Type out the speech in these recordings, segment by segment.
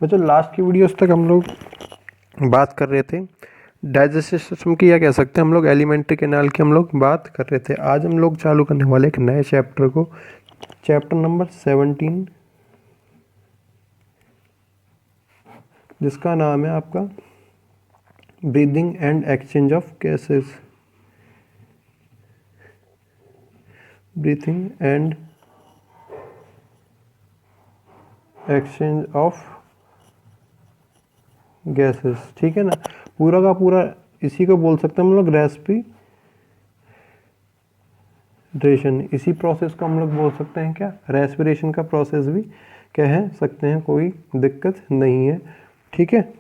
बच्चों लास्ट की वीडियोस तक हम लोग बात कर रहे थे डाइजेस्टिव सिस्टम की, या कह सकते हैं हम लोग एलिमेंट्री कैनाल की हम लोग बात कर रहे थे। आज हम लोग चालू करने वाले एक नए चैप्टर को, चैप्टर नंबर 17, जिसका नाम है आपका breathing and exchange of gases. Breathing and exchange of gases, ठीक है ना। पूरा का पूरा इसी को बोल सकते हैं हम लोग रेस्पिरेशन। इसी प्रोसेस को हम लोग बोल सकते हैं क्या, रेस्पिरेशन का प्रोसेस भी कह सकते हैं, कोई दिक्कत नहीं है, ठीक है।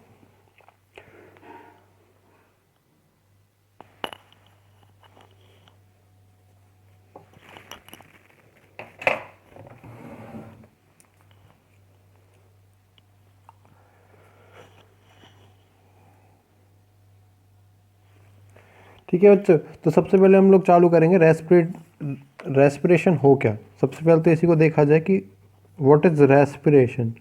ठीक है बच्चों, तो सबसे पहले हम लोग चालू करेंगे रेस्पिरेशन हो क्या। सबसे पहले तो इसी को देखा जाए कि व्हाट इज रेस्पिरेशन।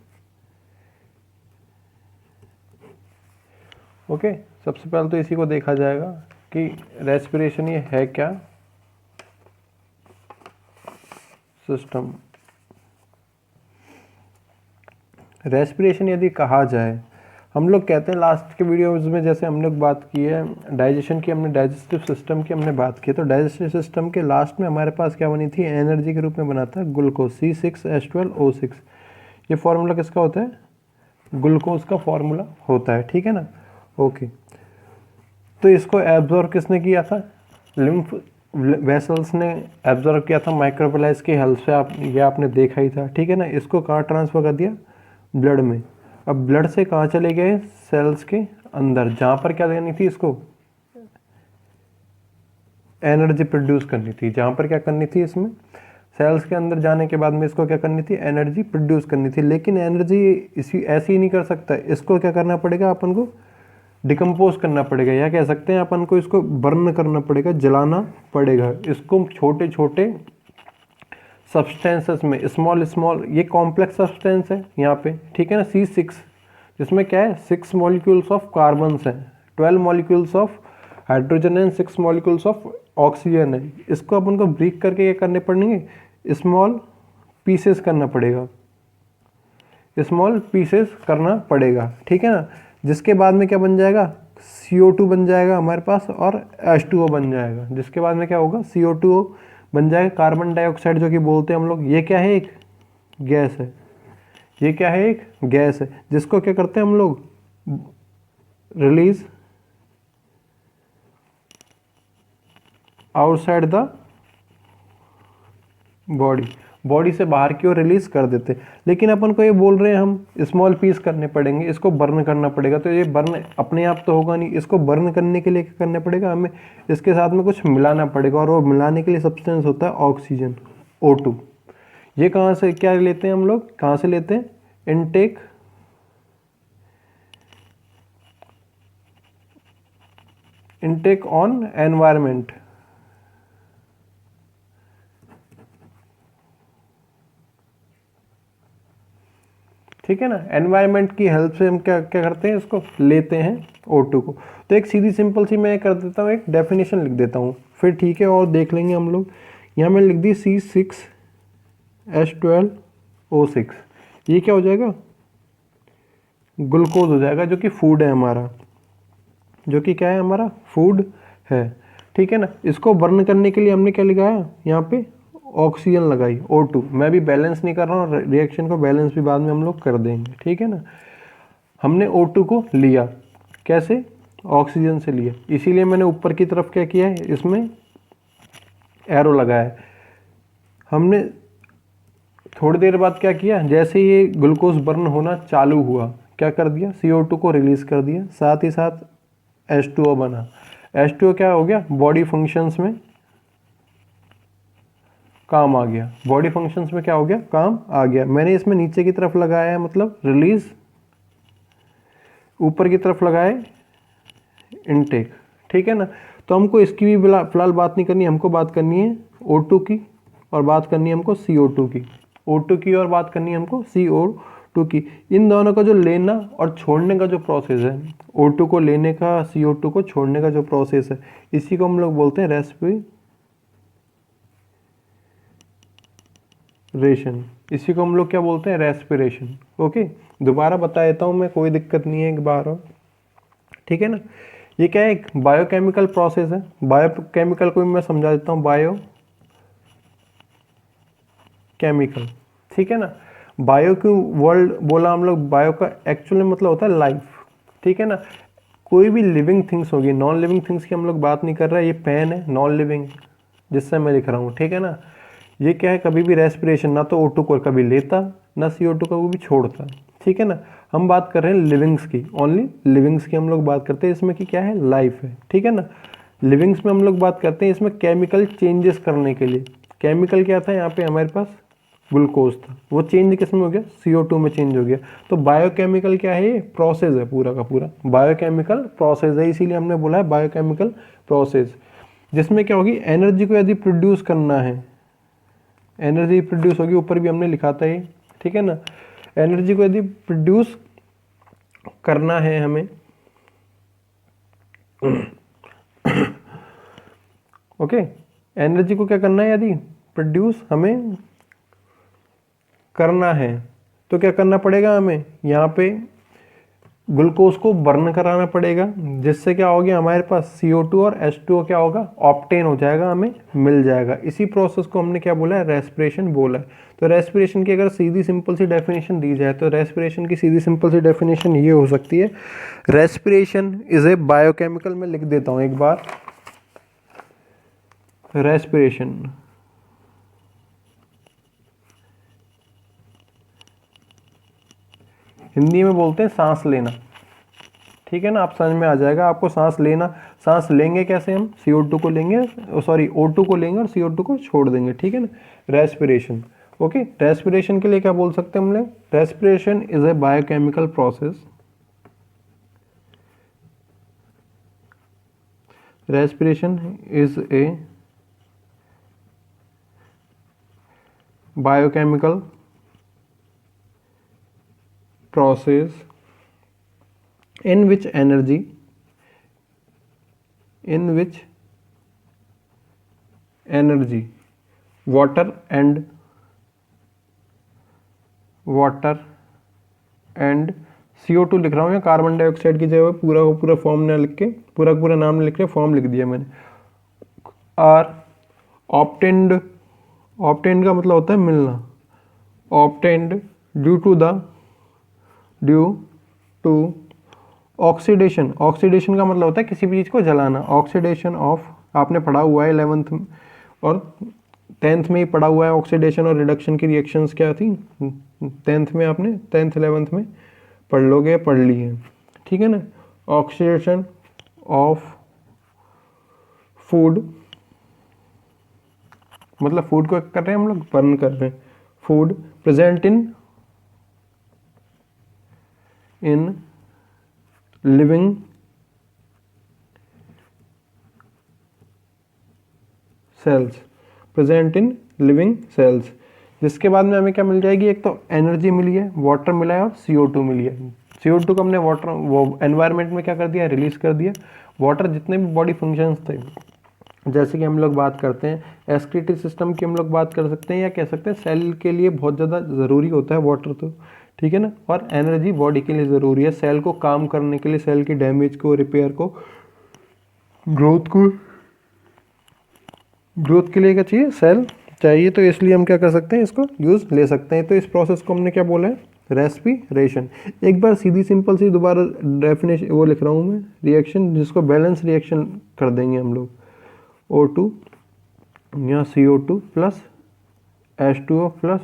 ओके, सबसे पहले तो इसी को देखा जाएगा कि रेस्पिरेशन ये है क्या। सिस्टम रेस्पिरेशन यदि कहा जाए, हम लोग कहते हैं लास्ट के वीडियोज में जैसे हम लोग बात की है डाइजेशन की, हमने डाइजेस्टिव सिस्टम की हमने बात की, तो डाइजेस्टिव सिस्टम के लास्ट में हमारे पास क्या बनी थी, एनर्जी के रूप में बना था ग्लूकोज C6H12O6। ये फॉर्मूला किसका होता है, ग्लूकोज का फॉर्मूला होता है, ठीक है ना। ओके, तो इसको एब्जॉर्ब किसने किया था, लिम्फ वेसल्स ने एब्जॉर्ब किया था माइक्रोफिलाइज की हेल्प से। ये आपने देखा ही था, ठीक है ना। इसको कहाँ ट्रांसफर कर दिया, ब्लड में। अब ब्लड से कहाँ चले गए, सेल्स के अंदर, जहाँ पर क्या देनी थी इसको, एनर्जी प्रोड्यूस करनी थी। जहाँ पर क्या करनी थी, इसमें सेल्स के अंदर जाने के बाद में इसको क्या करनी थी, एनर्जी प्रोड्यूस करनी थी। लेकिन एनर्जी इसी ऐसे ही नहीं कर सकता, इसको क्या करना पड़ेगा, अपन को डिकम्पोज करना पड़ेगा, या कह सकते हैं अपन को इसको बर्न करना पड़ेगा, जलाना पड़ेगा। इसको छोटे छोटे सब्सटेंसेस में स्मॉल ये कॉम्प्लेक्स सब्सटेंस है यहाँ पे, ठीक है ना। C6 जिसमें क्या है, 6 मॉलिक्यूल्स ऑफ कार्बन्स हैं, 12 molecules of hydrogen and 6 molecules of oxygen है। इसको अपन को ब्रेक करके क्या करने पड़ेंगे, स्मॉल पीसेस करना पड़ेगा, स्मॉल पीसेस करना पड़ेगा, ठीक है ना। जिसके बाद में क्या बन जाएगा, CO2 बन जाएगा हमारे पास, और H2O बन जाएगा। जिसके बाद में क्या होगा, CO2 बन जाएगा, कार्बन डाइऑक्साइड जो कि बोलते हैं हम लोग। ये क्या है, एक गैस है। ये क्या है, एक गैस है, जिसको क्या करते हैं हम लोग, रिलीज आउटसाइड द बॉडी से बाहर की ओर रिलीज कर देते। लेकिन अपन को ये बोल रहे हैं हम स्मॉल पीस करने पड़ेंगे, इसको बर्न करना पड़ेगा। तो ये बर्न अपने आप तो होगा नहीं, इसको बर्न करने के लिए क्या करना पड़ेगा, हमें इसके साथ में कुछ मिलाना पड़ेगा, और वो मिलाने के लिए सब्सटेंस होता है ऑक्सीजन, O2। ये कहाँ से क्या लेते हैं हम लोग, कहाँ से लेते हैं, इनटेक ऑन एनवायरमेंट, ठीक है ना। एनवायरनमेंट की हेल्प से हम क्या क्या करते हैं, इसको लेते हैं O2 को। तो एक सीधी सिंपल सी मैं कर देता हूँ, एक डेफिनेशन लिख देता हूँ, फिर ठीक है, और देख लेंगे हम लोग। यहाँ मैंने लिख दी C6H12O6। ये क्या हो जाएगा, ग्लूकोज हो जाएगा, जो कि फूड है हमारा, जो कि क्या है, हमारा फूड है, ठीक है ना। इसको बर्न करने के लिए हमने क्या लगाया, यहाँ पे ऑक्सीजन लगाई, O2। मैं भी बैलेंस नहीं कर रहा हूँ, रिएक्शन को बैलेंस भी बाद में हम लोग कर देंगे, ठीक है ना। हमने O2 को लिया, कैसे, ऑक्सीजन से लिया, इसीलिए मैंने ऊपर की तरफ क्या किया है, इसमें एरो लगाया है। हमने थोड़ी देर बाद क्या किया, जैसे ये ग्लूकोज बर्न होना चालू हुआ, क्या कर दिया, CO2 को रिलीज कर दिया, साथ ही साथ H2O बना। H2O क्या हो गया, बॉडी फंक्शंस में काम आ गया। बॉडी फंक्शंस में क्या हो गया, काम आ गया। मैंने इसमें नीचे की तरफ लगाया है, मतलब रिलीज, ऊपर की तरफ लगाए इनटेक, ठीक है ना। तो हमको इसकी भी फिलहाल बात नहीं करनी, हमको बात करनी है O2 की, और बात करनी है हमको CO2 की। O2 की और बात करनी है हमको CO2 टू की, इन दोनों का जो लेना और छोड़ने का जो प्रोसेस है, O2 को लेने का, CO2 को छोड़ने का जो प्रोसेस है, इसी को हम लोग बोलते हैं रेस्पिरेशन। इसी को हम लोग क्या बोलते हैं? रेस्पिरेशन। ओके, दोबारा बता देता हूँ मैं, कोई दिक्कत नहीं है एक बार और, ठीक है ना। ये क्या है? एक बायोकेमिकल प्रोसेस है। बायोकेमिकल को भी मैं समझा देता हूँ, बायोकेमिकल, ठीक है ना। बायो क्यों वर्ल्ड बोला हम लोग? बायो का एक्चुअली मतलब होता है लाइफ, ठीक है ना। कोई भी लिविंग थिंग्स होगी, नॉन लिविंग थिंग्स की हम लोग बात नहीं कर रहे। ये पेन है नॉन लिविंग जिससे मैं लिख रहा हूँ, ठीक है ना। ये क्या है? कभी भी रेस्पिरेशन ना तो O2 को कभी लेता ना CO2 को भी छोड़ता, ठीक है ना। हम बात कर रहे हैं लिविंग्स की, ओनली लिविंग्स की हम लोग बात करते हैं। इसमें कि क्या है? लाइफ है, ठीक है ना। लिविंग्स में हम लोग बात करते हैं इसमें केमिकल चेंजेस करने के लिए। केमिकल क्या था यहाँ पे हमारे पास? ग्लूकोज था, वो चेंज किस में हो गया? CO2 में चेंज हो गया। तो बायोकेमिकल क्या है? ये प्रोसेस है, पूरा का पूरा बायोकेमिकल प्रोसेस है, इसीलिए हमने बोला है बायोकेमिकल प्रोसेस। जिसमें क्या होगी? एनर्जी को यदि प्रोड्यूस करना है, एनर्जी प्रोड्यूस होगी, ऊपर भी हमने लिखा था ये, ठीक है ना। एनर्जी को यदि प्रोड्यूस करना है हमें ओके, एनर्जी को क्या करना है? यदि प्रोड्यूस हमें करना है तो क्या करना पड़ेगा हमें? यहाँ पे ग्लूकोज को बर्न कराना पड़ेगा, जिससे क्या हो गया हमारे पास? CO2 और H2O क्या होगा? ऑप्टेन हो जाएगा, हमें मिल जाएगा। इसी प्रोसेस को हमने क्या बोला है? रेस्पिरेशन बोला है। तो रेस्पिरेशन की अगर सीधी सिंपल सी डेफिनेशन दी जाए तो रेस्पिरेशन की सीधी सिंपल सी डेफिनेशन ये हो सकती है, रेस्पिरेशन इज ए बायोकेमिकल। मैं लिख देता हूँ एक बार, रेस्पिरेशन हिंदी में बोलते हैं सांस लेना, ठीक है ना। आप समझ में आ जाएगा आपको, सांस लेना। सांस लेंगे कैसे हम? CO2 को लेंगे, सॉरी O2 को लेंगे और CO2 को छोड़ देंगे, ठीक है ना। Respiration, okay. रेस्पिरेशन के लिए क्या बोल सकते हैं हम लोग? Respiration is a biochemical process, respiration is a biochemical process in which energy water and CO2 लिख रहा हूँ या कार्बन डाइऑक्साइड की जगह पूरा को पूरा फॉर्म ना लिख के, पूरा पूरा नाम नहीं लिख रहे, फॉर्म लिख दिया मैंने। आर ऑप्टेंड, ऑप्टेंड का मतलब होता है मिलना, obtained due to oxidation. Oxidation का मतलब होता है किसी भी चीज़ को जलाना। ऑक्सीडेशन ऑफ, आपने पढ़ा हुआ है 11th और 10th में ही पढ़ा हुआ है, ऑक्सीडेशन और रिडक्शन की रिएक्शंस क्या थी 10th में, आपने 10th 11th में पढ़ लोगे, पढ़ ली है, ठीक है ना। ऑक्सीडेशन ऑफ फूड, मतलब फूड को कर रहे हैं हम लोग, बर्न कर रहे हैं। Food present in living cells, present in living cells. जिसके बाद में हमें क्या मिल जाएगी? एक तो एनर्जी मिली है, वाटर मिला है और CO2 मिली है। CO2 को हमने वाटर वो एनवायरनमेंट में क्या कर दिया? रिलीज कर दिया। वाटर जितने भी बॉडी फंक्शंस थे, जैसे कि हम लोग बात करते हैं एक्सक्रीटरी सिस्टम की, हम लोग बात कर सकते हैं या कह सकते हैं सेल के लिए बहुत ज़्यादा ज़रूरी होता है वाटर, तो ठीक है ना। और एनर्जी बॉडी के लिए ज़रूरी है, सेल को काम करने के लिए, सेल की डैमेज को, रिपेयर को, ग्रोथ के लिए क्या चाहिए? सेल चाहिए। तो इसलिए हम क्या कर सकते हैं? इसको यूज़ ले सकते हैं। तो इस प्रोसेस को हमने क्या बोला है? रेस्पिरेशन। एक बार सीधी सिंपल सी दोबारा डेफिनेशन वो लिख रहा हूँ मैं, रिएक्शन जिसको बैलेंस रिएक्शन कर देंगे हम लोग। O2 या CO2 plus H2O plus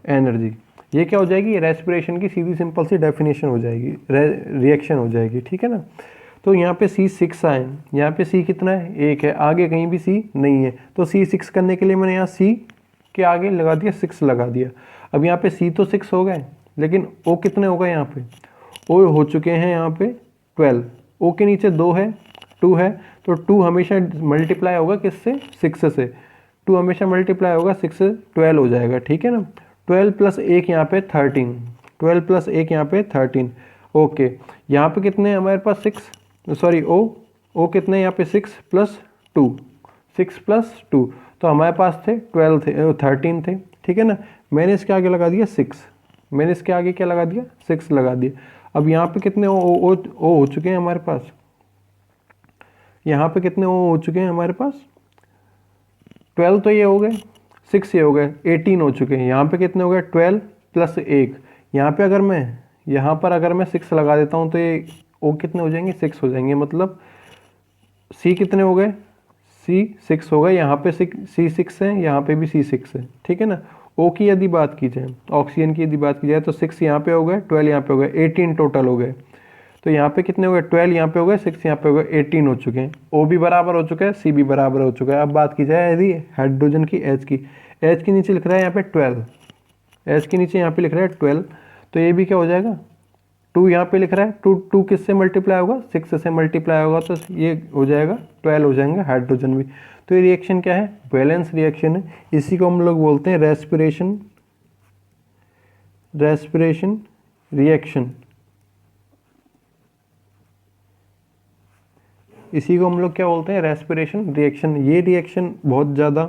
energy, ये क्या हो जाएगी? रेस्पिरेशन की सीधी सिंपल सी डेफिनेशन हो जाएगी, रिएक्शन हो जाएगी, ठीक है ना। तो यहाँ पे C6 आए, यहाँ पे C कितना है? 1 है, आगे कहीं भी C नहीं है। तो C6 करने के लिए मैंने यहाँ C के आगे लगा दिया 6 लगा दिया। अब यहाँ पे C तो 6 हो गए, लेकिन O कितने हो गए? यहाँ पे O हो चुके हैं यहाँ पे 12। O के नीचे 2 है, 2 है, तो 2 हमेशा मल्टीप्लाई होगा किससे? 6 से। 2 हमेशा मल्टीप्लाई होगा 6 से, 12 हो जाएगा, ठीक है ना। 12 प्लस 1 यहाँ पे 13, 12 प्लस 1 यहाँ पे 13। ओके, यहाँ पे कितने हैं हमारे पास 6, सॉरी ओ कितने यहाँ पे 6 प्लस 2, 6 प्लस 2, तो हमारे पास थे 12 थे 13 थे, ठीक है ना। मैंने इसके आगे लगा दिया 6, मैंने इसके आगे क्या लगा दिया 6 लगा दिया। अब यहाँ पे कितने ओ हो चुके हैं हमारे पास, यहाँ पे कितने ओ हो चुके हैं हमारे पास, 12 तो ये हो गए, 6 ये हो गए, 18 हो चुके हैं। यहाँ पे कितने हो गए 12 प्लस 1, यहाँ पे अगर मैं यहाँ पर अगर मैं 6 लगा देता हूँ तो ये ओ कितने हो जाएंगे 6 हो जाएंगे, मतलब सी कितने हो गए सी 6 हो गए, यहाँ पे सी 6 है, यहाँ पे भी सी 6 है, ठीक है ना। ओ की यदि बात की जाए, ऑक्सीजन की यदि बात की जाए तो 6 यहाँ पे हो गए, 12 यहाँ पे हो गए, 18 टोटल हो गए। तो यहाँ पे कितने हो गए 12 यहाँ पे हो गए, 6 यहाँ पे हो गए, 18 हो चुके हैं। ओ भी बराबर हो चुका है, सी भी बराबर हो चुका है। अब बात की जाए यदि हाइड्रोजन की एच की, एच के नीचे लिख रहा है यहाँ पे 12, एच के नीचे यहाँ पे लिख रहा है 12, तो ये भी क्या हो जाएगा 2 यहाँ पे लिख रहा है, 2 किससे मल्टीप्लाई होगा 6 से मल्टीप्लाई होगा, तो ये हो जाएगा 12 हो जाएंगे हाइड्रोजन भी। तो ये रिएक्शन क्या है, बैलेंस रिएक्शन है, इसी को हम लोग बोलते हैं रेस्पिरेशन रिएक्शन, इसी को हम लोग क्या बोलते हैं रेस्पिरेशन रिएक्शन। ये रिएक्शन बहुत ज़्यादा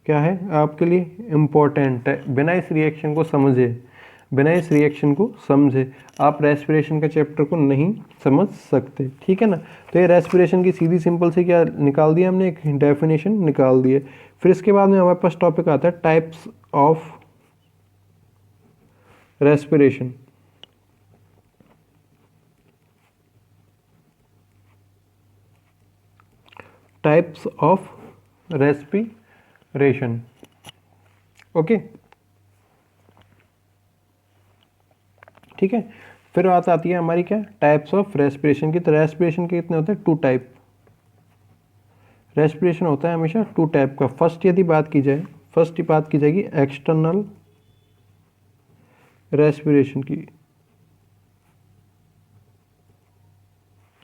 क्या है आपके लिए इम्पोर्टेंट है, बिना इस रिएक्शन को समझे, बिना इस रिएक्शन को समझे आप रेस्पिरेशन का चैप्टर को नहीं समझ सकते, ठीक है ना। तो ये रेस्पिरेशन की सीधी सिंपल से क्या निकाल दिया हमने, एक डेफिनेशन निकाल दी है। फिर इसके बाद में हमारे पास टॉपिक आता है types of respiration. Types of respiration, okay, ठीक है। फिर बात आती है हमारी क्या टाइप्स ऑफ रेस्पिरेशन की। तो रेस्पिरेशन के कितने होते हैं 2 टाइप, रेस्पिरेशन होता है हमेशा 2 टाइप का। फर्स्ट यदि बात की जाए, फर्स्ट बात की जाएगी एक्सटर्नल रेस्पिरेशन की,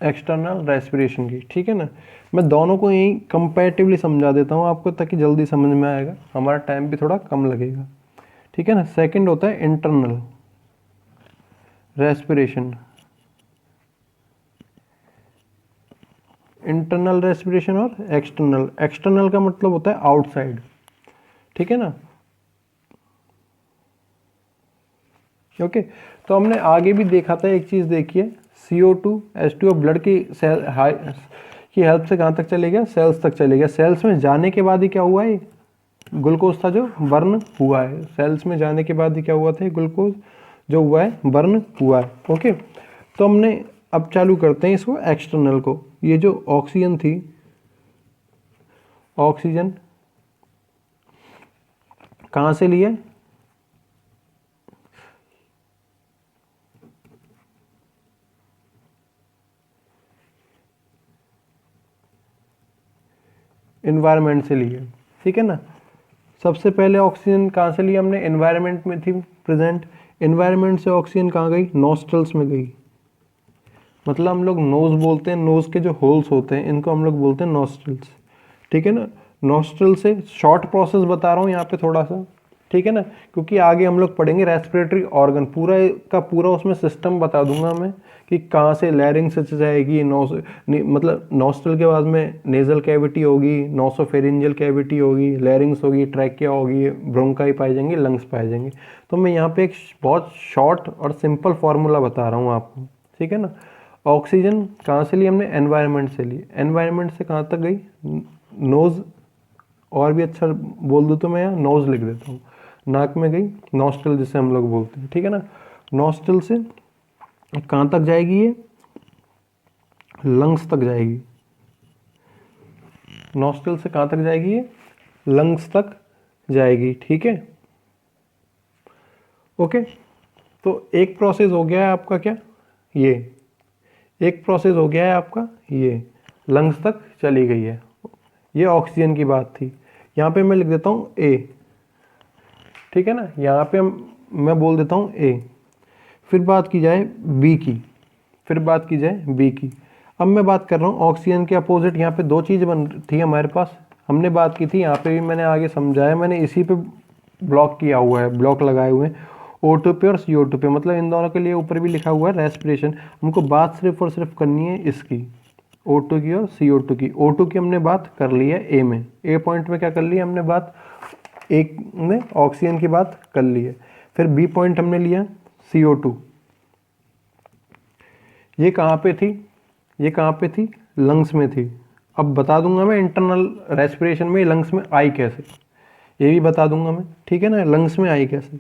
एक्सटर्नल रेस्पिरेशन की, ठीक है ना। मैं दोनों को यही कंपैरेटिवली समझा देता हूँ आपको ताकि जल्दी समझ में आएगा, हमारा टाइम भी थोड़ा कम लगेगा, ठीक है ना। सेकंड होता है इंटरनल रेस्पिरेशन, इंटरनल रेस्पिरेशन और एक्सटर्नल। एक्सटर्नल का मतलब होता है आउटसाइड, ठीक है ना, ओके। तो हमने आगे भी देखा था एक चीज़ देखिए, CO2 H2O ब्लड की सेल की हेल्प से कहाँ तक चले गया, सेल्स तक चले गया। सेल्स में जाने के बाद ही क्या हुआ है, ग्लूकोज था जो बर्न हुआ है, सेल्स में जाने के बाद ही क्या हुआ था, ग्लूकोज जो हुआ है बर्न हुआ है, ओके। तो हमने अब चालू करते हैं इसको एक्सटर्नल को। ये जो ऑक्सीजन थी, ऑक्सीजन कहाँ से लिया, एनवायरनमेंट से लिए, ठीक है ना। सबसे पहले ऑक्सीजन कहाँ से लिया हमने, एनवायरनमेंट में थी प्रेजेंट, एनवायरनमेंट से ऑक्सीजन कहाँ गई, नॉस्ट्रल्स में गई। मतलब हम लोग नोज बोलते हैं, नोज के जो होल्स होते हैं इनको हम लोग बोलते हैं नॉस्ट्रल्स, ठीक है ना। नॉस्ट्रल से शॉर्ट प्रोसेस बता रहा हूँ यहाँ पे थोड़ा सा, ठीक है ना, क्योंकि आगे हम लोग पढ़ेंगे रेस्पिरेटरी ऑर्गन, पूरा का पूरा उसमें सिस्टम बता दूंगा मैं कि कहाँ से लैरिंग्स से जाएगी, मतलब नॉस्ट्रल के बाद में नेजल कैविटी होगी, नोसोफेरिंजियल कैविटी होगी, लैरिंग्स होगी, ट्रैकिया होगी, ब्रोंकाई पाए जाएंगे, लंग्स पाए जाएंगे। तो मैं यहाँ पे एक बहुत शॉर्ट और सिंपल फार्मूला बता रहा हूँ आपको, ठीक है ना। ऑक्सीजन कहाँ से ली हमने, एनवायरनमेंट से ली, एनवायरनमेंट से कहाँ तक गई, नोज, और भी अच्छा बोल दूँ तो मैं यहाँ नोज लिख देता हूँ, नाक में गई, नॉस्ट्रल जिसे हम लोग बोलते हैं, ठीक है ना। नॉस्ट्रल से कहाँ तक जाएगी, ये लंग्स तक जाएगी, नॉस्ट्रल से कहाँ तक जाएगी, ये लंग्स तक जाएगी, ठीक है, ओके। तो एक प्रोसेस हो गया है आपका क्या, ये एक प्रोसेस हो गया है आपका, ये लंग्स तक चली गई है, ये ऑक्सीजन की बात थी। यहाँ पे मैं लिख देता हूँ ए, ठीक है ना, यहाँ पे मैं बोल देता हूँ ए। फिर बात की जाए बी की, फिर बात की जाए बी की। अब मैं बात कर रहा हूँ ऑक्सीजन के अपोजिट, यहाँ पे 2 चीज़ बन थी हमारे पास, हमने बात की थी, यहाँ पे भी मैंने आगे समझाया, मैंने इसी पे ब्लॉक किया हुआ है, ब्लॉक लगाए हुए हैं O2 पे और CO2 पे, मतलब इन दोनों के लिए ऊपर भी लिखा हुआ है रेस्पिरेशन। हमको बात सिर्फ और सिर्फ करनी है इसकी, O2 की और CO2 की। O2 की हमने बात कर ली है ए में, ए पॉइंट में क्या कर ली है हमने बात, एक में ऑक्सीजन की बात कर ली है। फिर बी पॉइंट हमने लिया CO2, ये कहाँ पे थी, ये कहाँ पे थी, लंग्स में थी। अब बता दूंगा मैं इंटरनल रेस्पिरेशन में लंग्स में आई कैसे, ये भी बता दूंगा मैं, ठीक है ना, लंग्स में आई कैसे।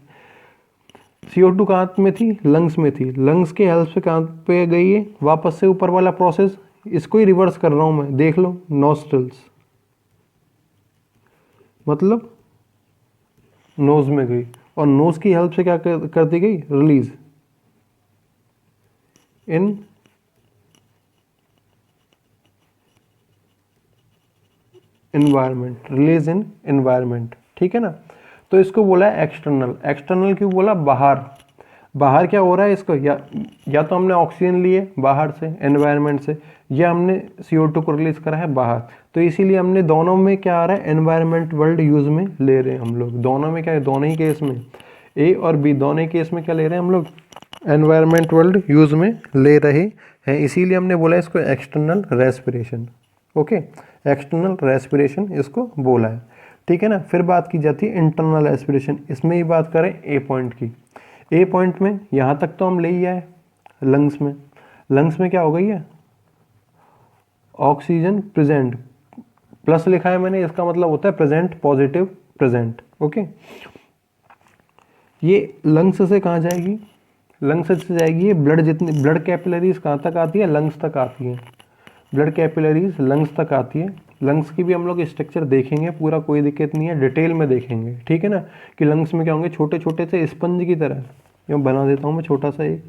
CO2 कहाँ में थी, लंग्स में थी, लंग्स के हेल्प से कहाँ पे गई है, वापस से ऊपर वाला प्रोसेस, इसको ही रिवर्स कर रहा हूँ मैं, देख लो, नोस्ट्रल्स, मतलब नोज में गई, और नोज की हेल्प से क्या कर दी गई, रिलीज इन एनवायरनमेंट, रिलीज इन एनवायरनमेंट, ठीक है ना। तो इसको बोला है एक्सटर्नल। एक्सटर्नल क्यों बोला, बाहर, बाहर क्या हो रहा है इसको, या तो हमने ऑक्सीजन लिए बाहर से एनवायरनमेंट से, या हमने CO2 को रिलीज करा है बाहर, तो इसीलिए हमने दोनों में क्या आ रहा है, एनवायरनमेंट वर्ल्ड यूज में ले रहे हैं हम लोग। दोनों में क्या है, दोनों ही केस में, ए और बी दोनों ही केस में क्या ले रहे हैं हम लोग, एनवायरनमेंट वर्ल्ड यूज में ले रहे हैं, इसीलिए हमने बोला इसको external respiration. Okay, external respiration इसको बोला है, ठीक है ना। फिर बात की जाती है इंटरनल रेस्पिरेशन, इसमें ही बात करें ए पॉइंट की। ए पॉइंट में यहाँ तक तो हम ले ही आए, लंग्स में, लंग्स में क्या हो गई है, ऑक्सीजन प्रेजेंट, प्लस लिखा है मैंने, इसका मतलब होता है प्रेजेंट, पॉजिटिव प्रेजेंट। ओके, ये लंग्स से कहाँ जाएगी, लंग्स से जाएगी ये ब्लड, जितनी ब्लड कैपिलरीज कहाँ तक आती है, लंग्स तक आती है, ब्लड कैपिलरीज लंग्स तक आती है। लंग्स की भी हम लोग स्ट्रक्चर देखेंगे पूरा, कोई दिक्कत नहीं है, डिटेल में देखेंगे, ठीक है ना, कि लंग्स में क्या होंगे, छोटे छोटे से स्पंज की तरह, ये बना देता हूँ मैं छोटा सा एक,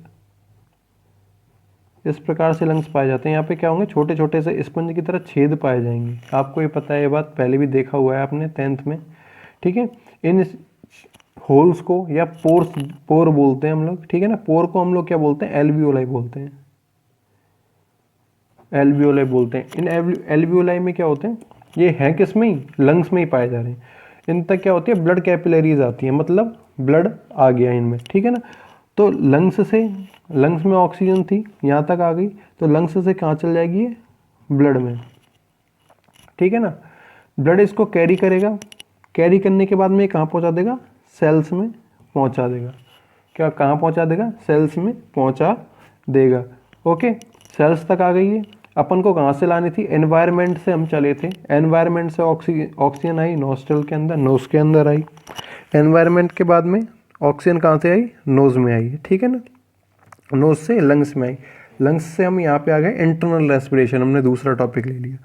इस प्रकार से लंग्स पाए जाते हैं। यहाँ पे क्या होंगे, छोटे छोटे से स्पंज की तरह छेद पाए जाएंगे, आपको ये पता है, ये बात पहले भी देखा हुआ है आपने 10th में, ठीक है। इन होल्स को या पोर्स, पोर बोलते हैं हम लोग, ठीक है ना, पोर को हम लोग क्या बोलते हैं, एल्वियोलाई बोलते हैं, एल्वियोलाई बोलते हैं। इन एल्वियोलाई में क्या होते हैं, ये हैं किस में ही, लंग्स में ही पाए जा रहे हैं। इन तक क्या होती है, ब्लड कैपिलरीज आती है, मतलब ब्लड आ गया इनमें, ठीक है ना। तो लंग्स से, लंग्स में ऑक्सीजन थी, यहाँ तक आ गई, तो लंग्स से कहाँ चल जाएगी ये, ब्लड में, ठीक है ना। ब्लड इसको कैरी करेगा, कैरी करने के बाद में कहाँ पहुँचा देगा, सेल्स में पहुँचा देगा, क्या कहाँ पहुँचा देगा, सेल्स में पहुँचा देगा। ओके, सेल्स तक आ गई है, अपन को कहाँ से लानी थी, एनवायरनमेंट से हम चले थे, एनवायरनमेंट से ऑक्सीजन आई नोस्ट्रल के अंदर, नोज के अंदर आई, एनवायरनमेंट के बाद में ऑक्सीजन कहाँ से आई, नोज में आई, ठीक है ना, नोज से लंग्स में आई, लंग्स से हम यहाँ पे आ गए इंटरनल रेस्पिरेशन, हमने दूसरा टॉपिक ले लिया,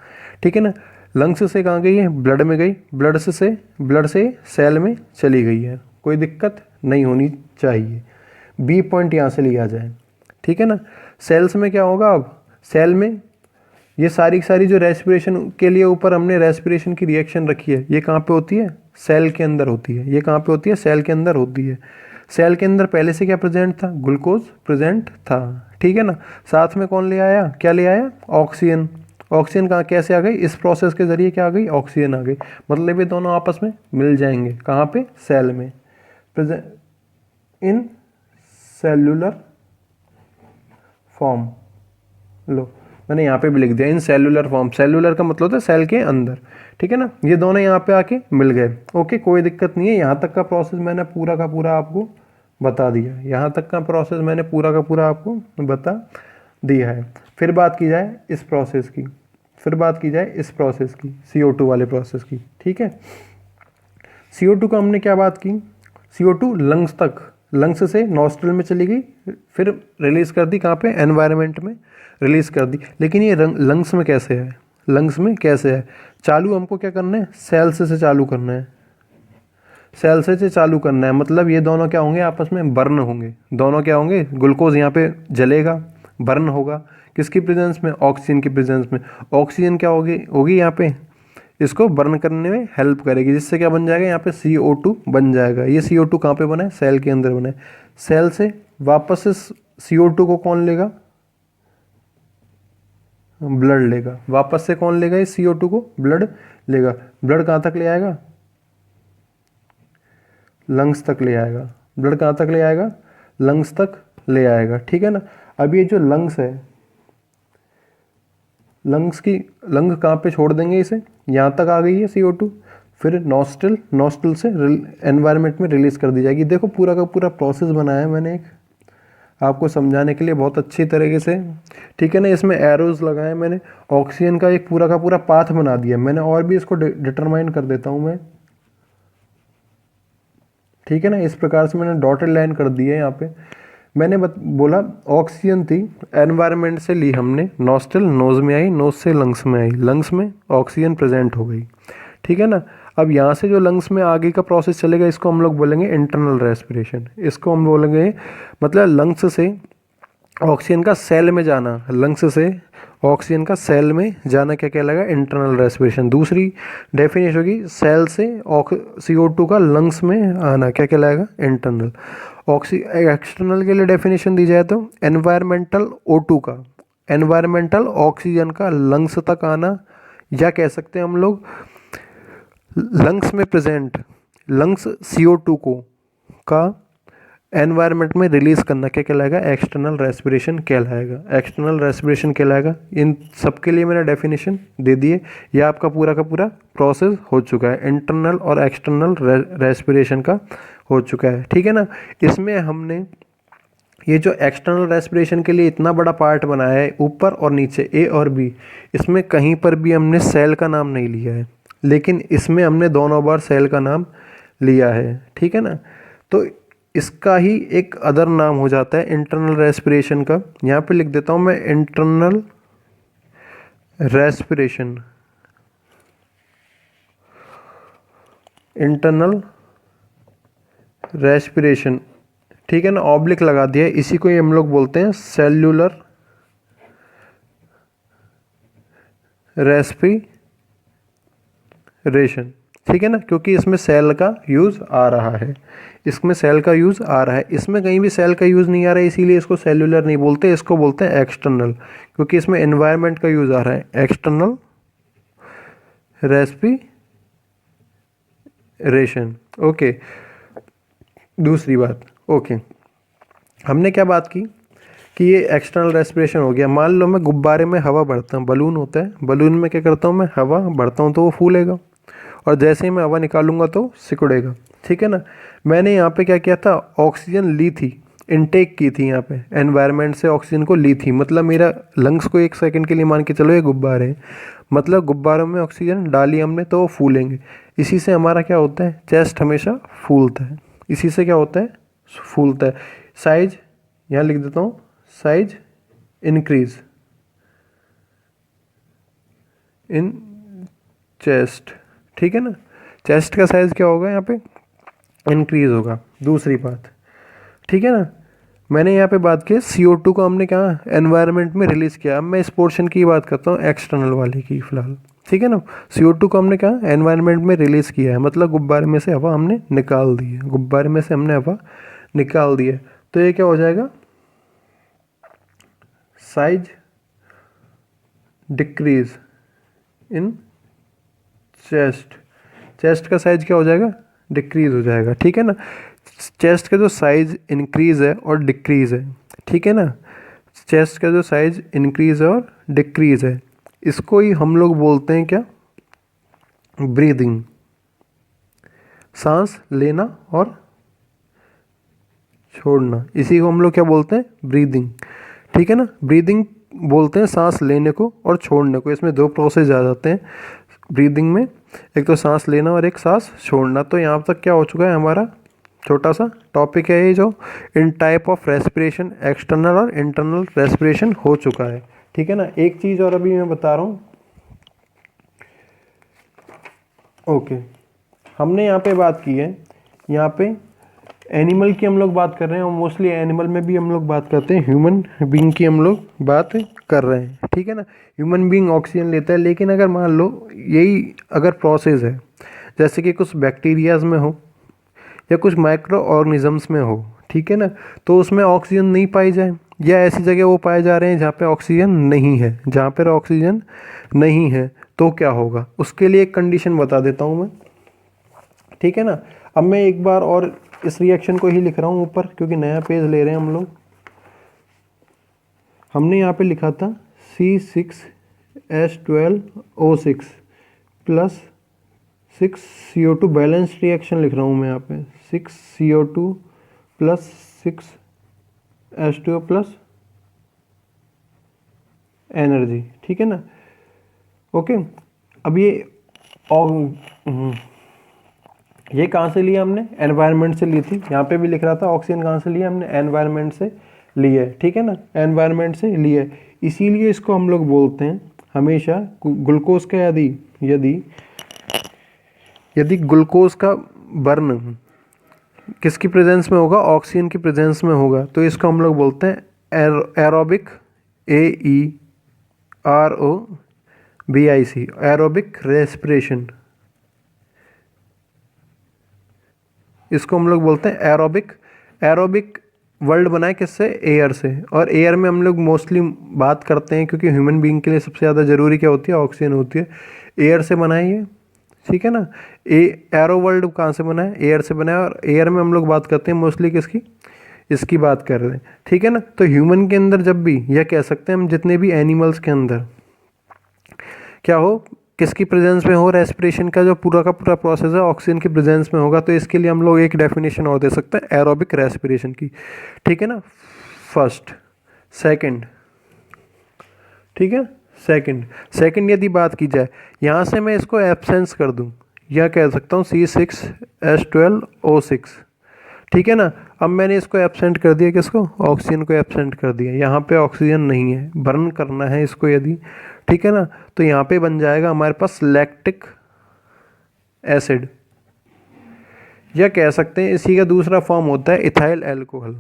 ठीक है ना। लंग्स से कहाँ गई है, ब्लड में गई, ब्लड से सेल में चली गई है, कोई दिक्कत नहीं होनी चाहिए। बी पॉइंट यहाँ से लिया जाए, ठीक है ना। सेल्स में क्या होगा, अब सेल में ये सारी जो रेस्पिरेशन के लिए ऊपर हमने रेस्पिरेशन की रिएक्शन रखी है, ये कहाँ पे होती है, सेल के अंदर होती है, ये कहाँ पे होती है, सेल के अंदर होती है। सेल के अंदर पहले से क्या प्रेजेंट था, ग्लूकोज प्रेजेंट था, ठीक है ना। साथ में कौन ले आया, क्या ले आया, ऑक्सीजन। ऑक्सीजन कहाँ कैसे आ गई, इस प्रोसेस के जरिए क्या आ गई, ऑक्सीजन आ गई, मतलब ये दोनों आपस में मिल जाएंगे, कहाँ पे, सेल में, प्रेजेंट इन सेल्यूलर फॉर्म। लो मैंने यहाँ पे भी लिख दिया इन सेल्यूलर फॉर्म, सेल्यूलर का मतलब होता है सेल के अंदर, ठीक है ना। ये दोनों यहाँ पे आके मिल गए, ओके, कोई दिक्कत नहीं है। यहाँ तक का प्रोसेस मैंने पूरा का पूरा आपको बता दिया, यहाँ तक का प्रोसेस मैंने पूरा का पूरा आपको बता दिया है। फिर बात की जाए इस प्रोसेस की, फिर बात की जाए इस प्रोसेस की, CO2 वाले प्रोसेस की, ठीक है। CO2 को हमने क्या बात की, CO2 लंग्स तक, लंग्स से नॉस्ट्रल में चली गई, फिर रिलीज कर दी कहाँ पे, एनवायरनमेंट में रिलीज कर दी। लेकिन ये लंग्स में कैसे है, लंग्स में कैसे है, चालू हमको क्या करना है, सेल्स से चालू करना है, सेल्स से चालू करना है, मतलब ये दोनों क्या होंगे, आपस में बर्न होंगे, दोनों क्या होंगे, ग्लूकोज यहाँ पे जलेगा, बर्न होगा, किसकी प्रेजेंस में, ऑक्सीजन की प्रेजेंस में। ऑक्सीजन क्या होगी यहाँ पे, इसको बर्न करने में हेल्प करेगी, जिससे क्या बन जाएगा, यहाँ पे CO2 बन जाएगा। ये CO2 कहाँ पे बना है, सेल के अंदर बना है। सेल से वापस से CO2 को कौन लेगा, ब्लड लेगा, वापस से कौन लेगा, ये CO2 को ब्लड लेगा। ब्लड कहाँ तक ले आएगा, लंग्स तक ले आएगा, ब्लड कहाँ तक ले आएगा, लंग्स तक ले आएगा, ठीक है ना। अब ये जो लंग्स है, लंग कहाँ पे छोड़ देंगे इसे, यहाँ तक आ गई है CO2, फिर नॉस्ट्रल से एनवायरनमेंट में रिलीज कर दी जाएगी। देखो पूरा का पूरा प्रोसेस बनाया है मैंने एक आपको समझाने के लिए बहुत अच्छी तरीके से, ठीक है ना। इसमें एरोज लगाए मैंने, ऑक्सीजन का एक पूरा का पूरा पाथ बना दिया मैंने, और भी इसको डिटरमाइन कर देता हूँ मैं, ठीक है ना। इस प्रकार से मैंने डॉटेड लाइन कर दी है यहाँ पे। मैंने बोला ऑक्सीजन थी, एनवायरनमेंट से ली हमने, नॉस्ट्रल, नोज में आई, नोज से लंग्स में आई, लंग्स में ऑक्सीजन प्रेजेंट हो गई, ठीक है ना। अब यहाँ से जो लंग्स में आगे का प्रोसेस चलेगा इसको हम लोग बोलेंगे इंटरनल रेस्पिरेशन। इसको हम बोलेंगे मतलब लंग्स से ऑक्सीजन का सेल में जाना, लंग्स से ऑक्सीजन का सेल में जाना क्या कहलाएगा, इंटरनल रेस्पिरेशन। दूसरी डेफिनेशन होगी सेल से CO2 का लंग्स में आना, क्या कहलाएगा, इंटरनल। एक्सटर्नल के लिए डेफिनेशन दी जाए तो एनवायरमेंटल O2 का, एनवायरमेंटल ऑक्सीजन का लंग्स तक आना, या कह सकते हैं हम लोग लंग्स में प्रेजेंट लंग्स CO2 को का एनवायरनमेंट में रिलीज करना क्या कहलाएगा, एक्सटर्नल रेस्पिरेशन कहलाएगा, एक्सटर्नल रेस्पिरेशन कहलाएगा। इन सब के लिए मैंने डेफिनेशन दे दी है। यह आपका पूरा का पूरा प्रोसेस हो चुका है, इंटरनल और एक्सटर्नल रेस्पिरेशन का हो चुका है, ठीक है ना। इसमें हमने ये जो एक्सटर्नल रेस्पिरेशन के लिए इतना बड़ा पार्ट बनाया है, ऊपर और नीचे A और B, इसमें कहीं पर भी हमने सेल का नाम नहीं लिया है, लेकिन इसमें हमने दोनों बार सेल का नाम लिया है, ठीक है ना। तो इसका ही एक अदर नाम हो जाता है इंटरनल रेस्पिरेशन का। यहाँ पे लिख देता हूँ मैं इंटरनल रेस्पिरेशन, इंटरनल रेस्पिरेशन, ठीक है ना, ऑब्लिक लगा दिया है। इसी को ही हम लोग बोलते हैं सेल्यूलर रेस्पिरेशन, ठीक है ना, क्योंकि इसमें सेल का यूज़ आ रहा है, इसमें सेल का यूज़ आ रहा है। इसमें कहीं भी सेल का यूज़ नहीं आ रहा है, इसीलिए इसको सेल्यूलर नहीं बोलते, इसको बोलते हैं एक्सटर्नल, क्योंकि इसमें एनवायरनमेंट का यूज़ आ रहा है। External respiration, okay. दूसरी बात, ओके, हमने क्या बात की कि ये एक्सटर्नल रेस्पिरेशन हो गया। मान लो मैं गुब्बारे में हवा भरता हूँ, बलून होता है, बलून में क्या करता हूँ मैं, हवा भरता हूँ तो वो फूलेगा, और जैसे ही मैं हवा निकालूंगा तो सिकुड़ेगा, ठीक है ना। मैंने यहाँ पे क्या किया था, ऑक्सीजन ली थी, इनटेक की थी, यहाँ पे एनवायरनमेंट से ऑक्सीजन को ली थी, मतलब मेरा लंग्स को एक सेकंड के लिए मान के चलो ये गुब्बारे हैं, मतलब गुब्बारों में ऑक्सीजन डाली हमने तो वो फूलेंगे। इसी से हमारा क्या होता है, चेस्ट हमेशा फूलता है, इसी से क्या होता है, फूलता है। साइज यहाँ लिख देता हूँ, साइज इंक्रीज इन चेस्ट, ठीक है ना, चेस्ट का साइज क्या होगा यहाँ पे, इंक्रीज होगा। दूसरी बात, ठीक है ना, मैंने यहाँ पे बात की CO2 को हमने क्या एनवायरनमेंट में रिलीज किया। अब मैं इस पोर्शन की बात करता हूँ, एक्सटर्नल वाले की फिलहाल, ठीक है ना। CO2 को हमने क्या एनवायरनमेंट में रिलीज किया है, मतलब गुब्बारे में से हवा हमने निकाल दी है, गुब्बारे में से हमने हवा निकाल दी है, तो ये क्या हो जाएगा, size decrease in chest, chest का साइज क्या हो जाएगा, डिक्रीज हो जाएगा, ठीक है ना। चेस्ट का जो साइज इंक्रीज है और डिक्रीज है, ठीक है ना, चेस्ट का जो साइज इंक्रीज है और डिक्रीज है, इसको ही हम लोग बोलते हैं क्या, ब्रीदिंग, सांस लेना और छोड़ना, इसी को हम लोग क्या बोलते हैं, ब्रीदिंग, ठीक है ना। ब्रीदिंग बोलते हैं सांस लेने को और छोड़ने को, इसमें दो प्रोसेस आ जाते हैं ब्रीदिंग में, एक तो सांस लेना और एक सांस छोड़ना। तो यहाँ तक क्या हो चुका है, हमारा छोटा सा टॉपिक है ये, जो इन टाइप ऑफ रेस्पिरेशन, एक्सटर्नल और इंटरनल रेस्पिरेशन हो चुका है, ठीक है ना। एक चीज़ और अभी मैं बता रहा हूँ, ओके, हमने यहाँ पे बात की है, यहाँ पे एनिमल की हम लोग बात कर रहे हैं, और मोस्टली एनिमल में भी हम लोग बात करते हैं, ह्यूमन बीइंग की हम लोग बात कर रहे हैं, ठीक है ना। ह्यूमन बीइंग ऑक्सीजन लेता है, लेकिन अगर मान लो यही अगर प्रोसेस है, जैसे कि कुछ बैक्टीरियाज में हो या कुछ माइक्रो ऑर्गेनिजम्स में हो, ठीक है ना, तो उसमें ऑक्सीजन नहीं पाई जाए, या ऐसी जगह वो पाए जा रहे हैं जहाँ पे ऑक्सीजन नहीं है, जहाँ पर ऑक्सीजन नहीं है, तो क्या होगा, उसके लिए एक कंडीशन बता देता हूँ मैं, ठीक है ना। अब मैं एक बार और इस रिएक्शन को ही लिख रहा हूँ ऊपर, क्योंकि नया पेज ले रहे हैं हम लोग। हमने यहाँ पे लिखा था C6H12O6 plus 6CO2 balance reaction लिख रहा हूँ मैं यहाँ पे, 6CO2 plus 6H2O plus energy, ठीक है ना। ओके, अब ये कहाँ से लिया हमने? एनवायरनमेंट से ली थी। यहाँ पे भी लिख रहा था ऑक्सीजन कहाँ से लिया हमने? एनवायरनमेंट से लिए, ठीक है ना, एनवायरनमेंट से लिए। इसीलिए इसको हम लोग बोलते हैं हमेशा ग्लूकोज का यदि ग्लूकोज का बर्न किसकी प्रेजेंस में होगा? ऑक्सीजन की प्रेजेंस में होगा, तो इसको हम लोग बोलते हैं एरोबिक, AEROBIC, एरोबिक रेस्पिरेशन। इसको हम लोग बोलते हैं एरोबिक। एरोबिक वर्ड बनाए किससे? एयर से। और एयर में हम लोग मोस्टली बात करते हैं, क्योंकि ह्यूमन बीइंग के लिए सबसे ज़्यादा ज़रूरी क्या होती है? ऑक्सीजन होती है। एयर से बनाए ये, ठीक है ना। एरो वर्ड कहाँ से बना है? एयर से बना है। और एयर में हम लोग बात करते हैं मोस्टली किसकी? इसकी बात कर रहे हैं, ठीक है ना। तो ह्यूमन के अंदर जब भी, या कह सकते हैं हम जितने भी एनिमल्स के अंदर क्या हो, किसकी प्रेजेंस में हो? रेस्पिरेशन का जो पूरा का पूरा प्रोसेस है ऑक्सीजन की प्रेजेंस में होगा। तो इसके लिए हम लोग एक डेफिनेशन और दे सकते हैं एरोबिक रेस्पिरेशन की, ठीक है ना। फर्स्ट, सेकंड, ठीक है, सेकंड यदि बात की जाए, यहाँ से मैं इसको एब्सेंस कर दूँ, या कह सकता हूँ C6H12O6, ठीक है ना। अब मैंने इसको एब्सेंट कर दिया, किसको? ऑक्सीजन को एब्सेंट कर दिया। यहाँ पे ऑक्सीजन नहीं है, बर्न करना है इसको यदि, ठीक है ना, तो यहाँ पे बन जाएगा हमारे पास लैक्टिक एसिड, या कह सकते हैं इसी का दूसरा फॉर्म होता है ethyl alcohol,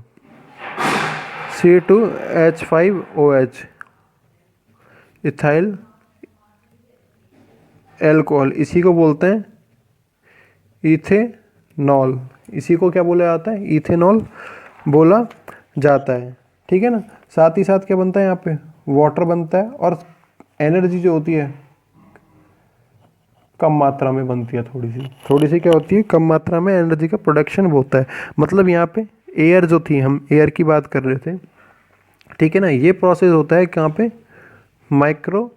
C2H5OH, ethyl alcohol. इसी को बोलते हैं इथेनॉल। इसी को क्या बोला जाता है? इथेनॉल बोला जाता है, ठीक है ना। साथ ही साथ क्या बनता है? यहाँ पे वाटर बनता है, और एनर्जी जो होती है कम मात्रा में बनती है, थोड़ी सी क्या होती है? कम मात्रा में एनर्जी का प्रोडक्शन होता है। मतलब यहाँ पे एयर जो थी, हम एयर की बात कर रहे थे, ठीक है ना। ये प्रोसेस होता है कहाँ पे? माइक्रो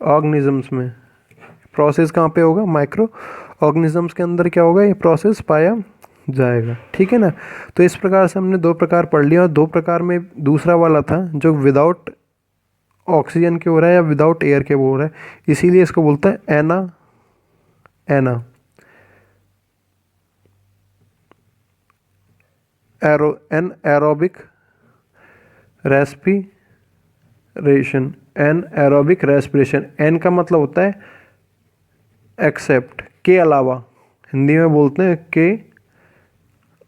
ऑर्गेनिजम्स में। प्रोसेस कहाँ पे होगा? माइक्रो ऑर्गेनिजम्स के अंदर क्या होगा? ये प्रोसेस पाया जाएगा, ठीक है ना। तो इस प्रकार से हमने दो प्रकार पढ़ लिया, और दो प्रकार में दूसरा वाला था जो विदाउट ऑक्सीजन के हो रहा है या विदाउट एयर के हो रहा है, इसीलिए इसको बोलते हैं anaerobic respiration. Anaerobic respiration, an का मतलब होता है एक्सेप्ट, के अलावा, हिंदी में बोलते हैं के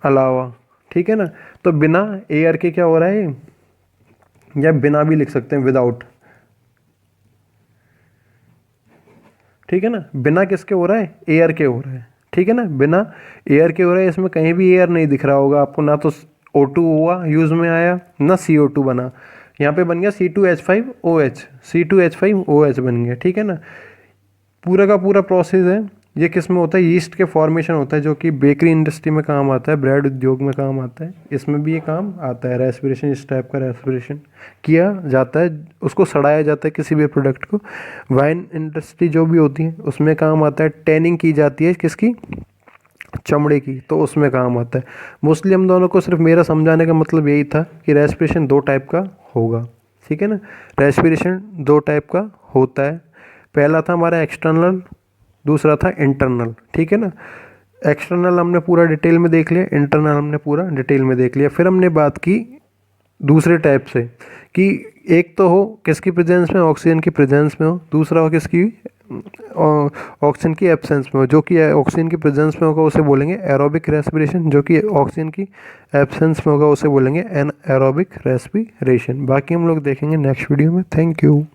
अलावा, ठीक है ना। तो बिना एयर के क्या हो रहा है? या बिना भी लिख सकते हैं, विदाउट, ठीक है ना। बिना किसके हो रहा है? एयर के हो रहा है, ठीक है ना। बिना एयर के हो रहा है, इसमें कहीं भी एयर नहीं दिख रहा होगा आपको, ना तो O2 हुआ यूज में आया, ना CO2 बना। यहाँ पे बन गया C2H5OH बन गया, ठीक है ना। पूरा का पूरा प्रोसेस है, ये किस में होता है? यीस्ट के फॉर्मेशन होता है, जो कि बेकरी इंडस्ट्री में काम आता है, ब्रेड उद्योग में काम आता है, इसमें भी ये काम आता है। रेस्पिरेशन, इस टाइप का रेस्पिरेशन किया जाता है, उसको सड़ाया जाता है किसी भी प्रोडक्ट को। वाइन इंडस्ट्री जो भी होती है उसमें काम आता है। टैनिंग की जाती है किसकी? चमड़े की, तो उसमें काम आता है। मोस्टली हम दोनों को सिर्फ मेरा समझाने का मतलब यही था कि रेस्पिरेशन दो टाइप का होगा, ठीक है ना। रेस्पिरेशन दो टाइप का होता है। पहला था हमारा एक्सटर्नल, दूसरा था इंटरनल, ठीक है ना। एक्सटर्नल हमने पूरा डिटेल में देख लिया, इंटरनल हमने पूरा डिटेल में देख लिया। फिर हमने बात की दूसरे टाइप से, कि एक तो हो किसकी प्रेजेंस में? ऑक्सीजन की प्रेजेंस में हो। दूसरा हो किसकी? ऑक्सीजन की एब्सेंस में हो। जो कि ऑक्सीजन की प्रेजेंस में होगा उसे बोलेंगे एरोबिक रेस्पिरेशन, जो कि ऑक्सीजन की एब्सेंस में होगा उसे बोलेंगे एनारोबिक रेस्पिरेशन। बाकी हम लोग देखेंगे नेक्स्ट वीडियो में। Thank you.